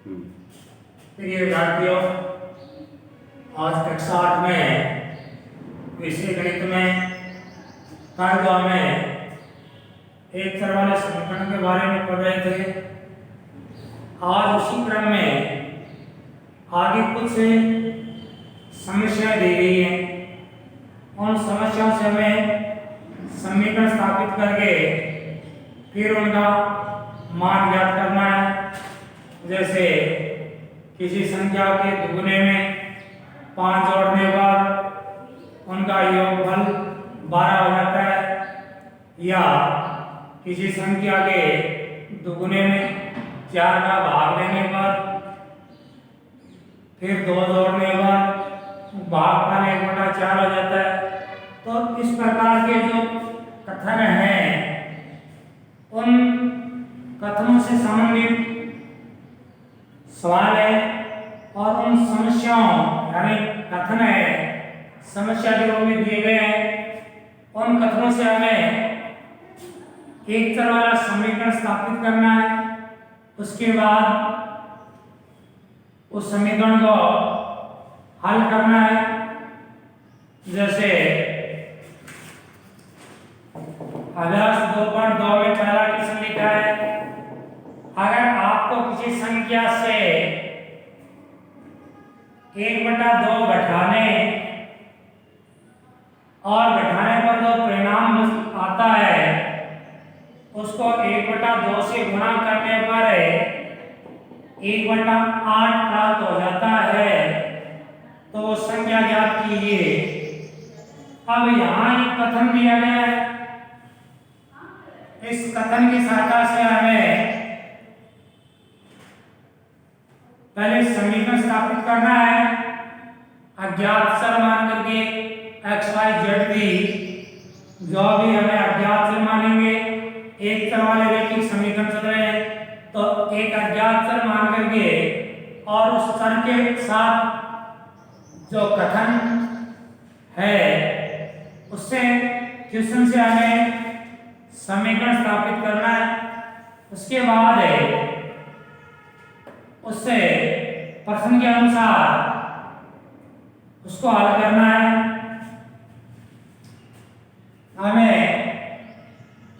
प्रिय विद्यार्थियों, आज कक्षा 8 में विषय गणित में कार्य में एक चर वाले समीकरण के बारे में पढ़ रहे थे। आज उसी क्रम में आगे कुछ समस्याएं दी गई हैं। उन समस्याओं से हमें समीकरण स्थापित करके फिर उनका मान ज्ञात करना है। जैसे किसी संख्या के दुगुने में 5 जोड़ने पर उनका योगफल 12 हो जाता है, या किसी संख्या के दुगुने में 4 का भाग लेने पर फिर 2 जोड़ने पर भागफल 1/4 हो जाता है। तो इस प्रकार के जो कथन हैं, उन कथनों से संबंधित सवाल है और उन समस्याओं यानी कथन है समस्या के रूप में दिए गए हैं। उन कथनों से हमें एक चर वाला समीकरण स्थापित करना है। उसके बाद उस समीकरण को हल करना है। जैसे अभ्यास 2.2 में पहला क्वेश्चन लिखा है, अगर आपको किसी संख्या से 1/2 घटाने और घटाने पर जो परिणाम आता है उसको 1/2 से गुणा करने पर 1/8 प्राप्त हो जाता है, तो वो संख्या ज्ञात कीजिए। अब यहाँ एक कथन दिया गया है। इस कथन की सहायता से हमें पहले समीकरण स्थापित करना है। अज्ञात चर मान करके x y z भी जो भी हमें अज्ञात चर मानेंगे, एक चर वाले रैखिक समीकरण चल रहे हैं, तो एक अज्ञात चर मान करके और उस चर के साथ जो कथन है उससे क्वेश्चन से हमें समीकरण स्थापित करना है। उसके बाद उससे प्रश्न के अनुसार उसको हल करना है। हमें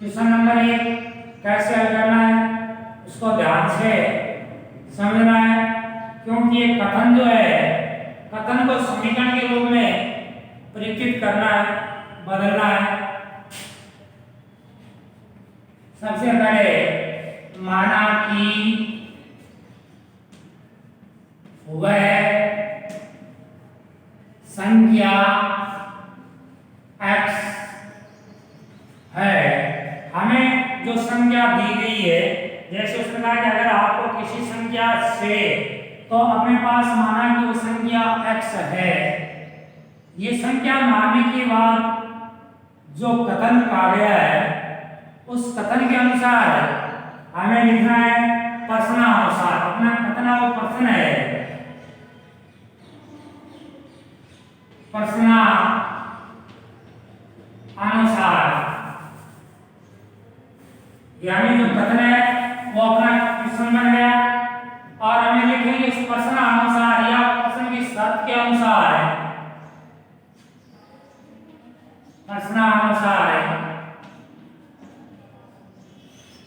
क्वेश्चन नंबर 1 कैसे हल करना है उसको ध्यान से समझना है, क्योंकि ये कथन जो है कथन को समीकरण के रूप में परिवर्तित करना है, बदलना है। सबसे पहले माना कि वह संख्या x है। हमें जो संख्या दी गई है, जैसे उसने कहा कि अगर आपको किसी संख्या से, तो अपने पास माना कि वो संख्या x है। ये संख्या मानने के बाद जो कथन कहा गया है उस कथन के अनुसार हमें लिखना है प्रश्नानुसार। अपना कथन वो प्रश्न है, प्रश्न अनुसार, यानी जो कथन है वो अपना क्वेश्चन बन गया और हमें लिखेंगे इस प्रश्न अनुसार या प्रश्न की शर्त के अनुसार है। प्रश्न अनुसार है।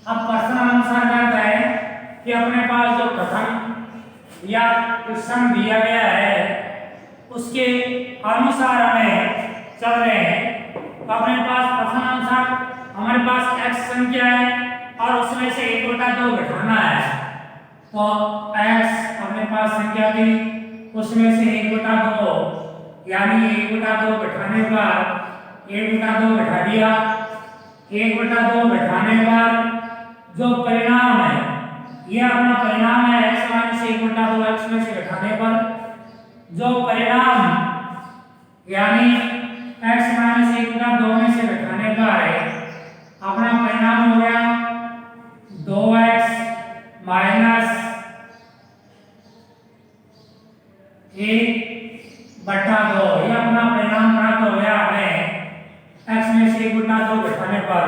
अब प्रश्न अनुसार क्या है कि अपने पास जो कथन या क्वेश्चन दिया गया है उसके अनुसार हमें चल रहे हैं। तो अपने पास प्रश्न अनुसार हमारे पास x संख्या है और उसमें से 1/2 घटाना है। तो x अपने पास संख्या थी, उसमें से 1/2 यानी 1/2 घटाने पर 1/2 घटा दिया। 1/2 घटाने पर जो परिणाम है, यह अपना परिणाम है x - 1/2 x में से घटाने पर जो परिणाम यानी x - 1/2 में से घटाने पर अपना परिणाम हो गया 2x - 1/2। यह अपना परिणाम प्राप्त हो गया हमें x में से 1/2 घटाने पर।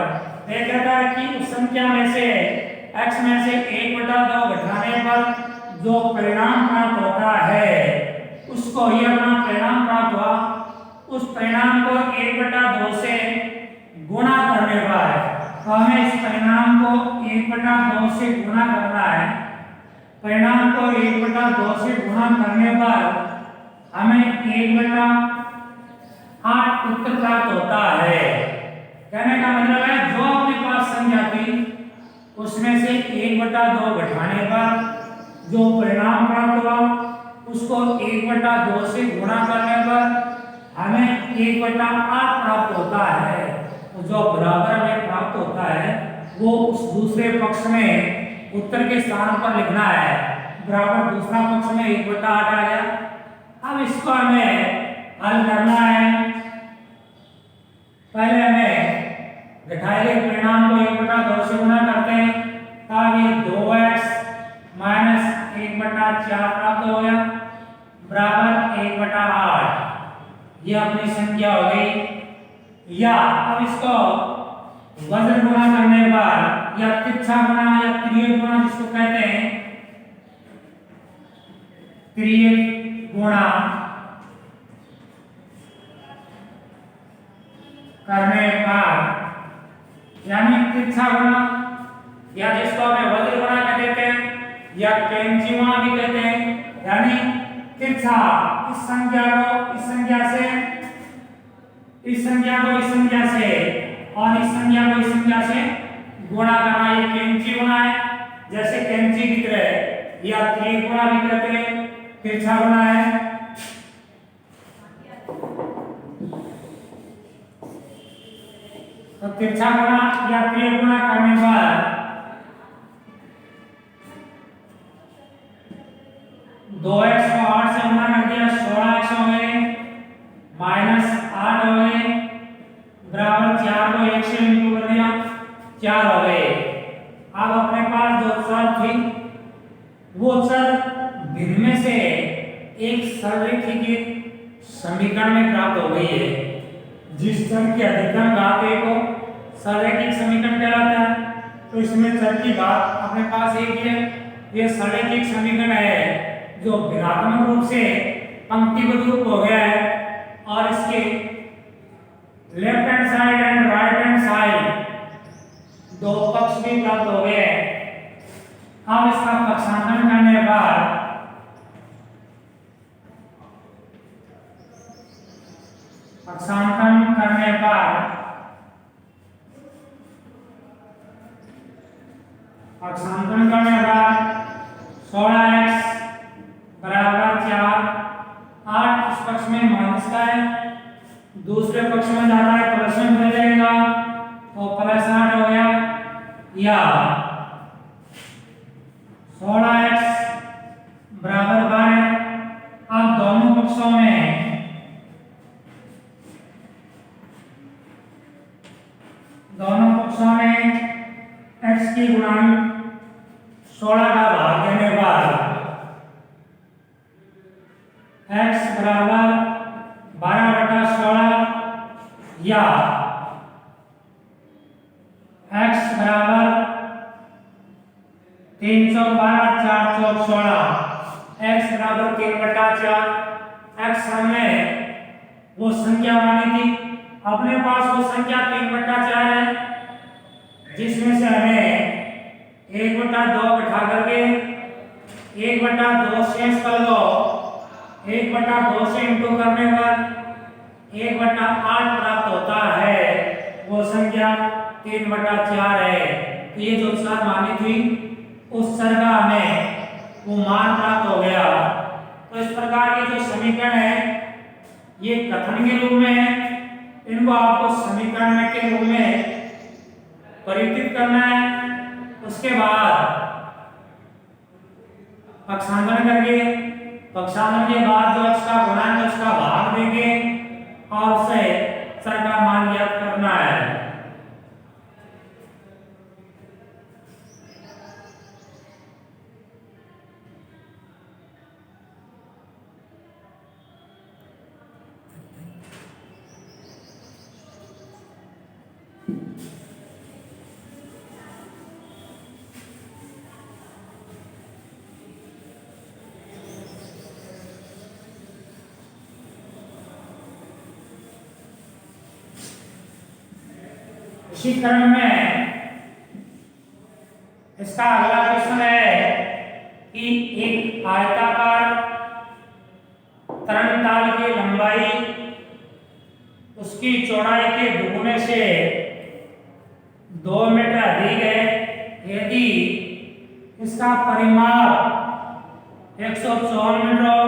देखा था कि उस संख्या में से x में से 1/2 घटाने पर जो परिणाम प्राप्त होता है उसको, ये अपना परिणाम प्राप्त हुआ, उस परिणाम को 1/2 से गुणा करने पर, तो हमें इस परिणाम को 1/2 से गुणा करना है। परिणाम को 1/2 से गुणा करने पर हमें 1/8 उत्तर प्राप्त होता है। कहने का मतलब है जो अपने पास संख्या थी उसमें से 1/2 घटाने पर जो परिणाम प्राप्त हुआ उसको 1/2 से गुणा करने पर हमें 1/8 प्राप्त होता है। तो जो बराबर हमें प्राप्त होता है वो उस दूसरे पक्ष में उत्तर के स्थान पर लिखना है। बराबर दूसरा पक्ष में 1/8 आ गया। अब इसको हमें हल करना है। पहले हमें दिखाए गए परिणाम को 1/2 से गुणा करते हैं, तब ये 2x - 1/4 प्राप्त हो गया बराबर 1/8। ये अपनी संख्या हो गई। या अब इसको वज्र गुणा करने पर या तिरछा गुणा या त्रियक गुणा जिसको कहते हैं, त्रियक गुणा करने पर यानी तिरछा गुणा या जिसको हमें वज्र गुणा कहते हैं या कैंची गुणा भी कहते हैं, यानी तिरछा इस संख्या को इस संख्या से, इस संख्या को इस संख्या से और इस संख्या को इस संख्या से गुणा करना, ये कैंची गुणा है। जैसे कैंची की तरह या त्रियक गुणा भी कहते हैं, तिरछा गुणा है। तो तिरछा गुणा या त्रियक गुणा करने पर 2x को 8 से गुणा कर दिया, 16x हो गए, -8 हो गए बराबर 4 को 1 से इंटू कर दिया, 4 हो गए। अब अपने पास जो चर थी वो चर भिन्न में से एक सररेखिक समीकरण में प्राप्त हो गई है। जिस चर की अधिकतम घात को सररेखिक समीकरण कहलाता है। तो इसमें चर की घात अपने पास एक है, ये सररेखिक समीकरण है जो भिन्नात्मक रूप से पंक्तिबद्ध रूप हो गया है और इसके left hand side and right hand side दो पक्ष भी प्राप्त हो गए हैं। अब इसका पक्षांतरण करने पर पक्षांतरण करने पर पक्षांतरण करने पर 16x बराबर 4, 8 इस पक्ष में माइनस का है, दूसरे पक्ष में जाता है प्लस में हो जाएगा तो +8 हो गया। या 16x बराबर 12। अब दोनों पक्षों में x की गुणांक 16 का भाग देने पर x बराबर 12/16 या x बराबर 312 4 चौक 16, x बराबर 3/4। x हमने वो संख्या मानी थी, अपने पास वो संख्या 3/4 है जिसमें से हमें 1/2 बिठा करके 1/2 शेष कर दो, 1/2 से इंटू करने पर 1/8 प्राप्त होता है। वो संख्या 3/4 है। तो ये जो चर मानी थी उस चर का हमें वो मान प्राप्त हो गया। तो इस प्रकार के जो समीकरण है ये कथन के रूप में है, इनको आपको समीकरण के रूप में परिवर्तित करना है। उसके बाद पक्षांतरण करके, पक्षांतरण के बाद जो x का गुणांक है उसका भाग देंगे और उसे चर का मान ज्ञात करना है। उसी क्रम में इसका अगला क्वेश्चन है कि एक आयताकार तरंगताल की लंबाई उसकी चौड़ाई के दुगुने से 2 मीटर अधिक है। यदि इसका परिमाप 154 मीटर हो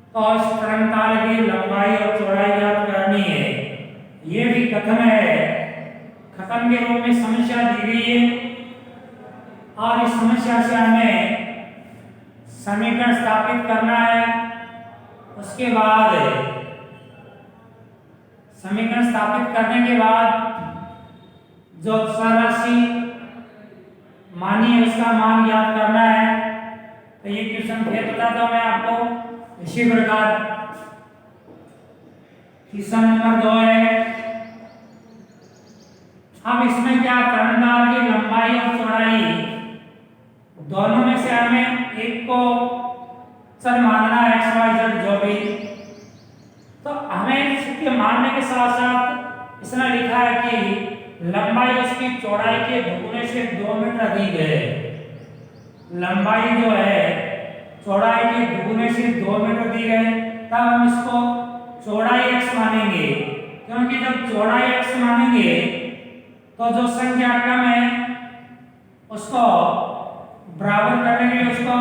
तो इस तरंगताल की लंबाई और चौड़ाई ज्ञात करनी है। ये भी कथन है, कथन के रूप में समस्या दी गई है और इस समस्या से हमें समीकरण स्थापित करना है। उसके बाद समीकरण स्थापित करने के बाद जो राशि मानी है उसका मान ज्ञात करना है। तो ये क्वेश्चन फिर बताता हूं मैं आपको इसी प्रकार। क्वेश्चन नंबर 2 है, अब इसमें क्या तरंगताल की लंबाई और चौड़ाई दोनों में से हमें एक को चर मानना है, एक्स वाई जेड जो भी। तो हमें इसके मानने के साथ साथ इसने लिखा है कि लंबाई उसकी चौड़ाई के दुगुने से 2 मीटर अधिक है। लंबाई जो है चौड़ाई के दुगुने से 2 मीटर दी है, तब हम इसको चौड़ाई x मानेंगे, क्योंकि जब चौड़ाई x मानेंगे तो जो संख्या कम है उसको बराबर करने के लिए उसको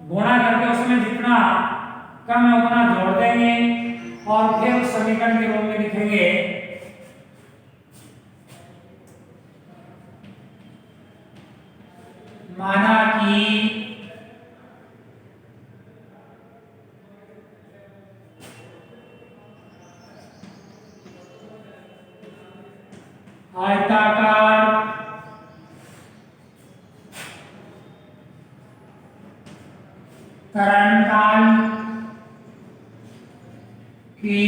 गुणा करके उसमें जितना कम है उतना जोड़ देंगे और फिर उस समीकरण के रूप में लिखेंगे। माना कि आयताकार तरंगताल की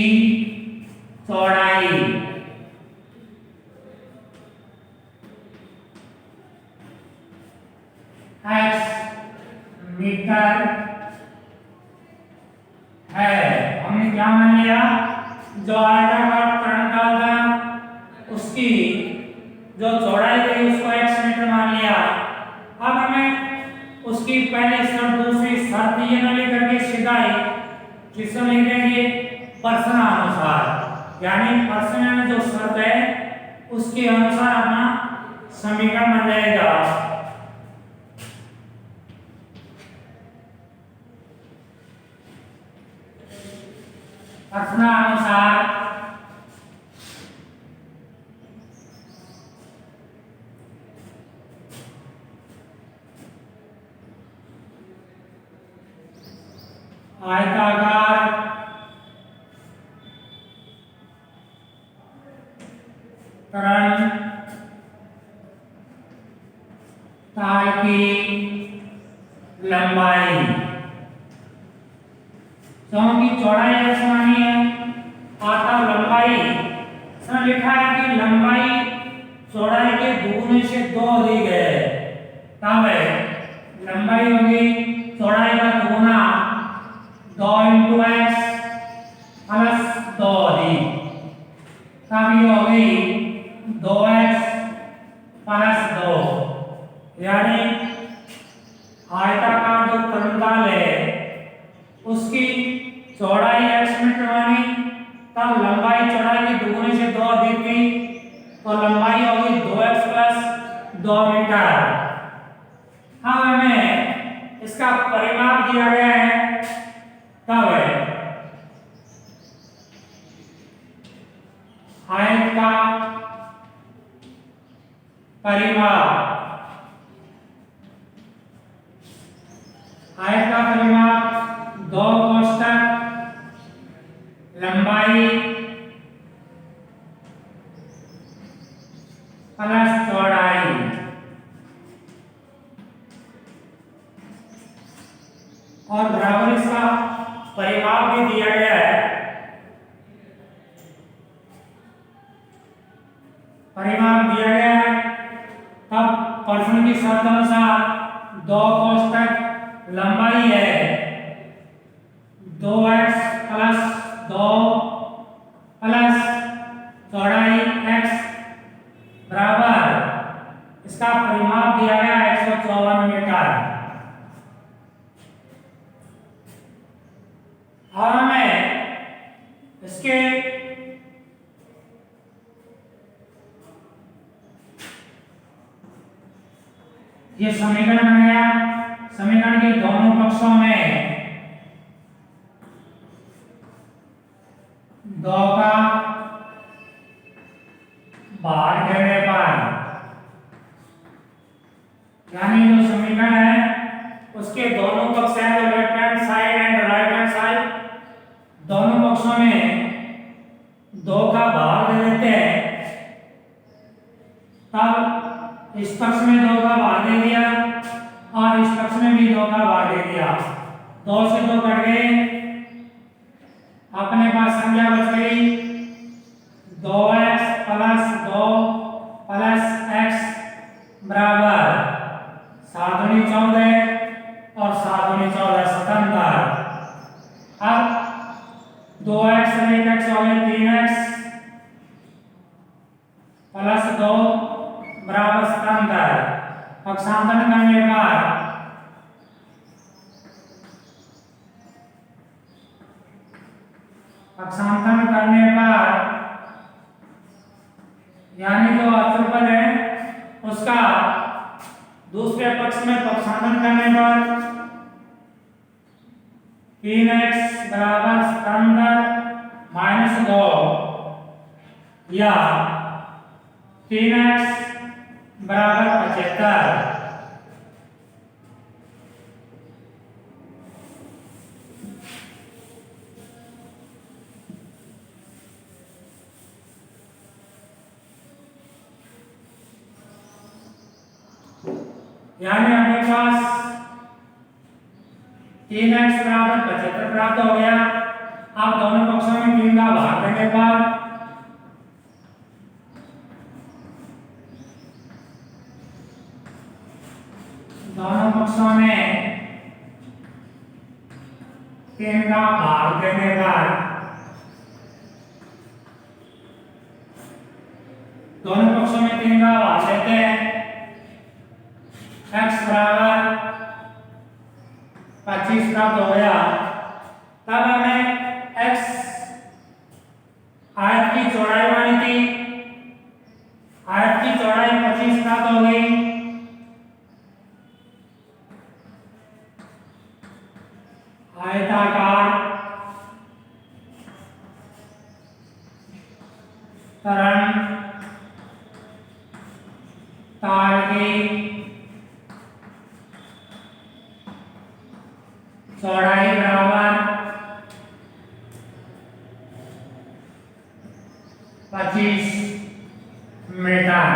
चौड़ाई x मीटर है। हमने क्या मान लिया, जो आयताकार तरंगताल था उसकी जो चौड़ाई थी उसको x मीटर मान लिया। अब हमें उसकी पहली शर्त दूसरी शर्त ये न लेकर के सीधा ही किसको लिख देंगे प्रश्नानुसार, यानी प्रश्न में जो शर्त है उसके अनुसार अपना समीकरण बन जाएगा। प्रश्नानुसार आयताकार तरंगताल की लंबाई, क्योंकि चौड़ाई x मानी है और तब लंबाई इसमें लिखा है कि लंबाई चौड़ाई के दुगुने से 2 अधिक है, तब लंबाई होगी चौड़ाई का दुगुना 2 × x प्लस 2 अधिक, तब ये होगी 2x प्लस 2, यानी आयताकार जो तरंगताल है उसकी चौड़ाई x मीटर मानी, तब लंबाई चौड़ाई के दुगुने से 2 अधिक थी तो लंबाई होगी 2x प्लस 2 मीटर। अब हमें इसका परिमाप दिया गया है, तब आयत का परिमाप, आयत का परिमाप 2 कोष्ठक लंबाई प्लस चौड़ाई और बराबर इसका परिमाप भी दिया गया है। परिमाप दिया गया है, तब प्रश्न की शर्त अनुसार 2 कोष्ठक लंबाई है 2x प्लस 2 प्लस चौड़ाई x और हमें इसके ये समीकरण बन गया। समीकरण के दोनों पक्षों में 2 का भाग देने पर, यानी जो समीकरण है उसके दोनों पक्ष हैं, जो left hand side and right hand side, दोनों पक्षों में 2 का भाग दे देते हैं। तब इस पक्ष में 2 का भाग दे दिया और इस पक्ष में भी 2 का भाग दे दिया। 2 से 2 कट गए, अपने पास संख्या बच गई 2x प्लस 2 प्लस x बराबर 7 दूनी 14 और 7 दूनी 14 77। अब 2x और 1x हो गए 3x प्लस 2 बराबर 77। पक्षांतरण करने पर यानी जो अचरपद है उसका दूसरे पक्ष में पक्षांतरण करने पर 3x बराबर 77 माइनस 2 या 3x बराबर 75। यानी अपने पास 3x बराबर 75 प्राप्त हो गया। अब दोनों पक्षों में 3 का भाग देने पर दोनों पक्षों में 3 का भाग देने पर दोनों पक्षों में 3 का भाग देते हैं। x बराबर 25 प्राप्त हो गया। तब हमें x आयत की चौड़ाई मानी थी, आयत की चौड़ाई 25 प्राप्त हो गई। आयताकार तरंग तार की चौड़ाई बराबर 25 मीटर।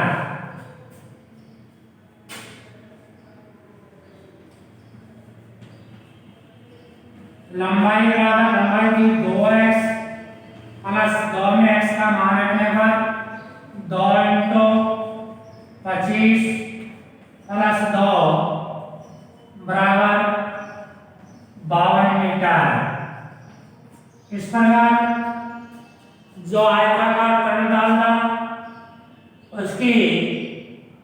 लंबाई बराबर लंबाई की 2x प्लस 2 में x का मान रखने पर 2 इंटू 25 प्लस 2 बराबर 52 मीटर। इस प्रकार जो आयताकार तरंगदाल था उसकी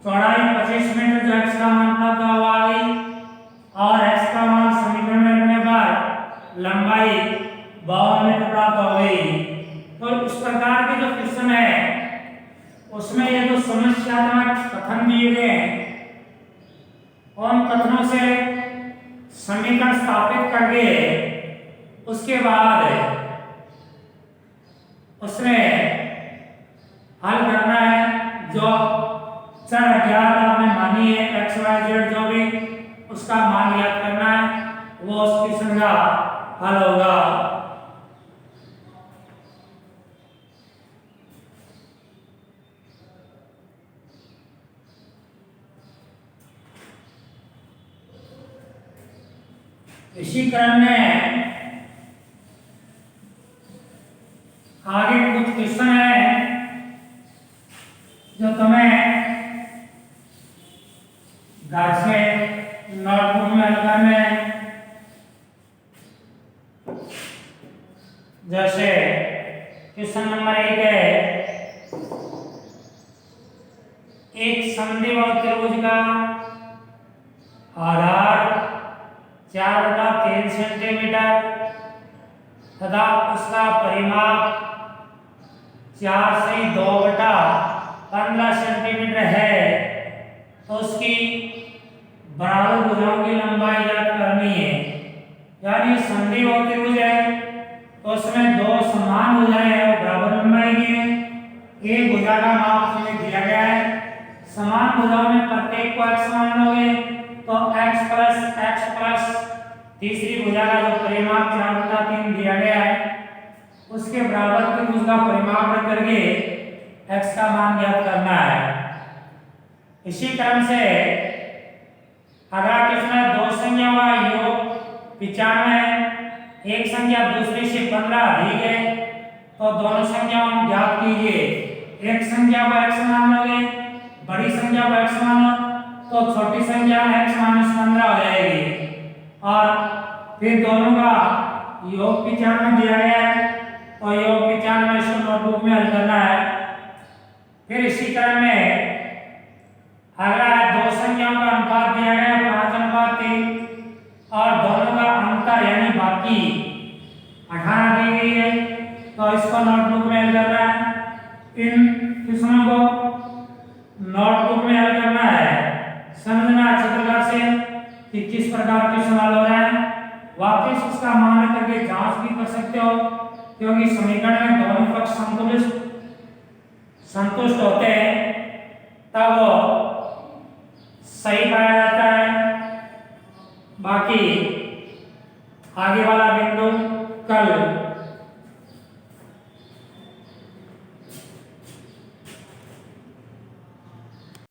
चौड़ाई 25 मीटर जो x का मान प्राप्त हुआ और x का मान समीकरण में रखने पर लंबाई 52 मीटर प्राप्त हो गई। तो इस प्रकार के जो क्वेश्चन है उसमें ये जो समस्यात्मक कथन दिए गए हैं उन कथनों से समीकरण स्थापित करके उसके बाद उसमें हल करना है। जो चर अज्ञात आपने मानी है x y z जो भी उसका मान याद करना है, वो उस क्वेश्चन का हल होगा। इसी क्रम में आगे कुछ क्वेश्चन है जो तुम्हें घर से नोटबुक में हल करने हैं। जैसे क्वेश्चन नंबर 1 है, एक समद्विबाहु त्रिभुज का आधार 4/3 सेंटीमीटर तथा उसका परिमाप 4 से 2/15 सेंटीमीटर है, तो उसकी बराबर भुजाओं की लंबाई ज्ञात करनी है। यानी संधि होती भुजा है तो उसमें दो समान भुजाएं हैं, बराबर लंबाई की है। एक भुजा का माप उसमें दिया गया है, समान भुजाओं में प्रत्येक को x मानोगे तो x प्लस तीसरी भुजा का जो परिमाप 4/3 दिया गया है उसके बराबर त्रिभुज का परिमाप रख करके x का मान ज्ञात करना है। इसी क्रम से अगला प्रश्न है, दो संख्याओं का योग 95, एक संख्या दूसरी से 15 अधिक है, तो दोनों संख्याओं ज्ञात कीजिए। एक संख्या को x मान लोगे, बड़ी संख्या को x मानो तो छोटी संख्या x माइनस 15 हो जाएगी, और फिर दोनों का योग 95 दिया गया है तो योग 95 इसको नोटबुक में हल करना है। फिर इसी क्रम में अगला दो संख्याओं का अनुपात दिया गया है 5:3 और दोनों का अंतर यानी बाकी 18 दी गई है, तो इसको नोटबुक में हल करना है। इन प्रश्नों को नोटबुक में हल करना है। समझना अच्छी प्रकार से कि किस प्रकार के सवाल हो रहे हैं। वापस उसका मान करके जांच भी कर सकते हो, क्योंकि समीकरण में दोनों पक्ष संतुष्ट होते हैं तब वो सही पाया जाता है। बाकी आगे वाला बिंदु कल